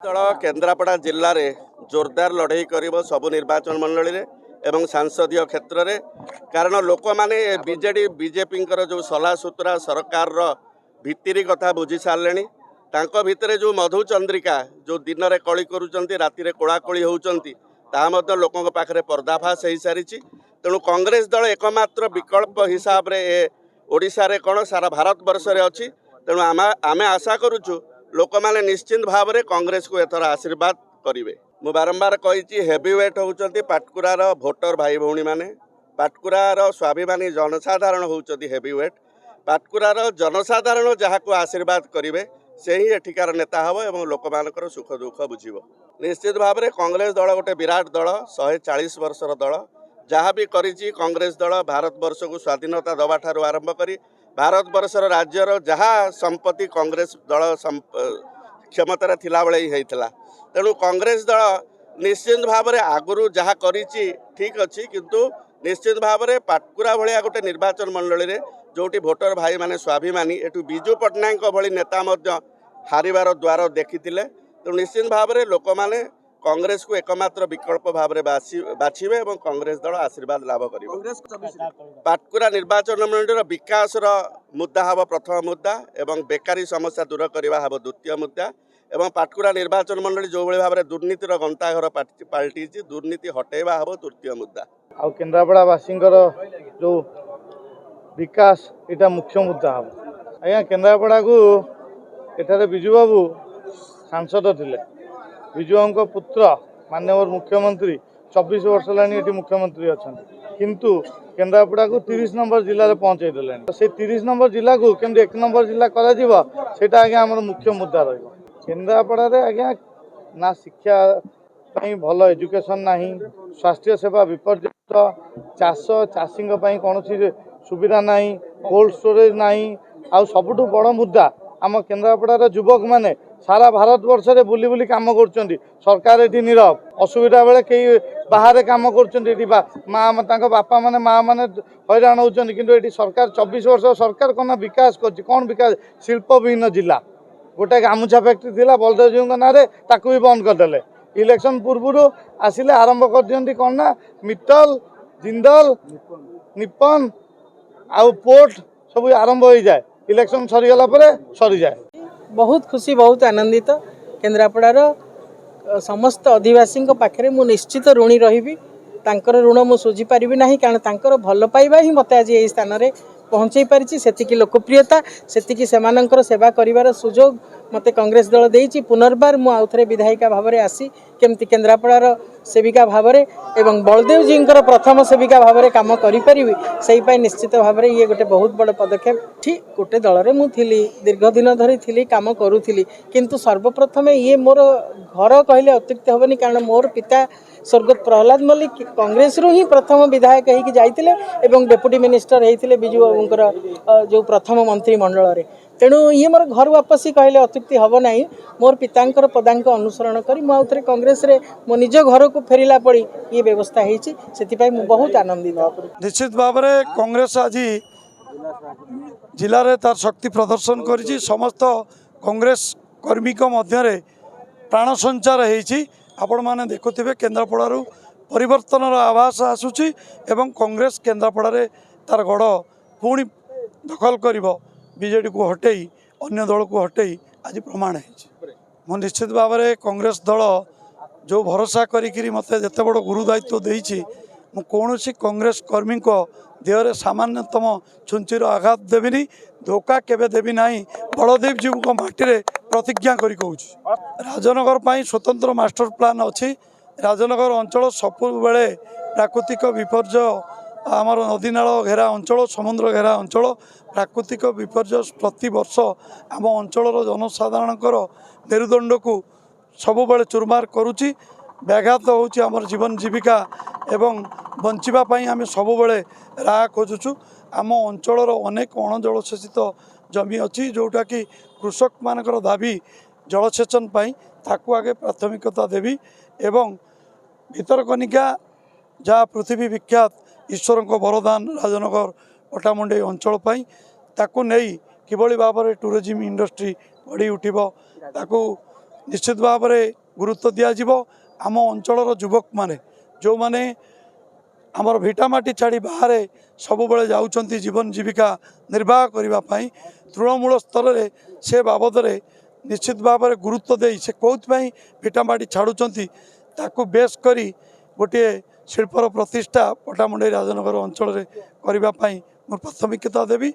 दल केन्द्रापड़ा जिले में जोरदार लड़ई कर सबु निर्वाचन मंडली एवं सांसदीय क्षेत्र में कारण लोक मैंने बीजेडी बीजेपी जो सलाह सुतरा सरकार भित्तिरी कथा बुझी सारे भितर जो मधुचंद्रिका जो दिन में कली कर राति कोड़ाकोड़ी होती लोकों पाखे पर्दाफाश हो सारी तेणु कांग्रेस दल एकमात्र विकल्प हिसाब से ओडिशा रे कौन सारा भारत वर्ष रे अच्छी तेणु आम आशा करुचु लोक मैंने निश्चिंत भाव में कांग्रेस को एथर आशीर्वाद करेंगे। मु बारंबार कही हेवीवेट होती पाटकुरार भोटर भाई भौणी मैंने पाटकुरार स्वाभिमानी जनसाधारण होती हेवीवेट पाटकुरार जनसाधारण जहाँ को आशीर्वाद करेंगे से ही एठिकार नेता हम और लोक मानकर सुख दुख बुझे। निश्चित भाव में कांग्रेस दल गोटे विराट दल 140 वर्षर दल जहाँ भी करिछि कांग्रेस दल भारत वर्ष को स्वाधीनता दबा ठारू आरंभ करी भारत वर्षर राज्यर जहाँ संपत्ति कांग्रेस दल क्षमतार थिला बेले ही होता तेणु कांग्रेस दल निश्चित भाव में आगुरी जहाँ करिछि ठीक अच्छी किंतु निश्चित भाव में पाटकुरा भाया गोटे निर्वाचन मंडली रे जोटी भोटर भाई माने स्वाभिमानी एठू बिजू पट्टनायक भली नेता हारिबार द्वार देखी तेणु निश्चित भाव में लोक मैंने कांग्रेस को एकमात्र विकल्प भाव में बाछिबे और कांग्रेस दल आशीर्वाद लाभ कर पाटकुरा निर्वाचन मंडली विकास मुद्दा हम प्रथम मुद्दा एवं बेकारी समस्या दूर करने हम द्वितीय मुद्दा एवं पाटकुरा निर्वाचन मंडली जो भाव में दुर्नीतिर गंताघर पलटि दुर्नीति हटेवा हम तृतीय मुद्दा आ केन्द्रापड़ावासी जो विकास यहाँ मुख्य मुद्दा हम आज्ञा केन्द्रापड़ा को एठारे विजु बाबू सांसद थिले विजु बाबू पुत्र माननीय मुख्यमंत्री 24 वर्ष है मुख्यमंत्री अच्छा किंतु केन्द्रापड़ा को 30 नंबर जिले में पहुँचे देले से 30 नंबर जिला को केमती 1 नंबर जिला करा आज्ञा आम मुख्य मुद्दा केन्द्रापड़ा आज्ञा ना शिक्षा भल एजुकेशन ना स्वास्थ्य सेवा विपर्यस्त चाष चाषी कौन सुविधा ना कोल्ड स्टोरेज ना आ सबुठ बड़ मुद्दा आम केन्द्रापड़ार युवक मैंने सारा भारत वर्ष में बुली बुली काम कर सरकार ये नीरव असुविधा बेले कई बाहर काम कर बापा माने माँ मैंने हैरान होती कि सरकार 24 वर्ष सरकार कौन विकास कौन विकास शिल्प विहीन जिला गोटे गामुछा फैक्ट्री थी बलदेव जी ना भी बंद करदे इलेक्शन पूर्व आसिले आरंभ कर दियंती कौन ना मित्तल जिंदल निप्पन आउ पोर्ट सब आरंभ हो जाए इलेक्शन सरीगला सरी जाए। बहुत खुशी बहुत आनंदित केन्द्रापड़ार समस्त अधिवासी पाखे मु निश्चित ऋणी रही तांकर ऋण मु सुझी पारिबी नहीं कारण तांकर भल पाइबा ही मते आज यही स्थान में पहुँचे पारिछि सेतिकी लोकप्रियता सेतिकी सेमानंकर सेवा करिवार सुजोग मते कांग्रेस दल देइछि पुनर्बार मु आउथरे विधायिका भाव में आसी केमती केन्द्रापड़ार सेविका भाव में एवं बलदेव जी प्रथम सेविका भाव में काम करि से निश्चित भाव में ये गोटे बहुत बड़ पदक्षेप ठीक गोटे दल में मुझी दीर्घ दिन धरी थी काम करूली किंतु सर्वप्रथम ये मोर घर कहले अत्युक्ति हेनी कारण मोर पिता स्वर्गत प्रहलाद मल्लिक कांग्रेस रु ही प्रथम विधायक होगी जाइतिले एवं डेपुटी मिनिस्टर होते बिजू बाबूर जो प्रथम मंत्रिमंडल रे तेणु ये मोर घर वापसी कहले अत्युक्ति हम ना मोर पितांकर पदांक अनुसरण करी मु आउथरे कांग्रेस रे मो निज घर को फेरिला पड़ी ये व्यवस्था होती से बहुत आनंदित। निश्चित भाव में कांग्रेस आज जिले में तार शक्ति प्रदर्शन करी समस्त कांग्रेस कर्मी मध्य प्राण संचार होती आपण मैंने देखुवे केन्द्रापड़ारू परिवर्तन आभास आसूची एवं कांग्रेस केन्द्रापड़ा तार गढ़ पुणी दखल कर बीजेडी को हटई अन्य दल को हटई आज प्रमाण हो निश्चित भाव में कांग्रेस दल जो भरोसा करी मत जिते बड़ गुरु दायित्व देती कौन कांग्रेस कर्मी देहरे सामान्यतम छुंचीर आघात देविनी धोखा केवे देवी ना बलदेव जी को माटी प्रतिज्ञा करी कहूँ राजनगर पर स्वतंत्र मास्टर प्लान अच्छी राजनगर अंचल सबु बेले प्राकृतिक विपर्य आमर नदी नाल घेरा अंचल समुद्र घेरा अंचल प्राकृतिक विपर्य प्रति वर्ष आम अंचल जनसाधारण मेरुदंड को सबुबले चुरमार करुच्ची व्याघात होची आमर जीवन जीविका एवं बंचापी आम सबुबले राह खोजुचु आम अंचल अनेक अणजलसेचित जमी अच्छी जोटा कि कृषक मानकर दाबी जलसेचन ताकू आगे प्राथमिकता देवी एवं भितरकनिका जहाँ पृथ्वी विख्यात ईश्वर वरदान राजनगर पटामुंडे अंचल ताकू नहीं किभली भाव में टूरिज्म इंडस्ट्री बढ़ी उठिबो ताकू निश्चित भाव में गुरुत्व दिज्व आम अंचल युवक माने जो माने आमर भिटामाटी छाड़ी बाहर सब बड़े जाउछंती जीवन जीविका निर्वाह करने तृणमूल स्तर में से बाबद में निश्चित भाव में गुरुत्व दे से कौन भिटामाटी छाड़ुंट ताकू बेस करी गोटे शिल्पर प्रतिष्ठा पटामुंडई राजनगर अंचल में करने प्राथमिकता देवी।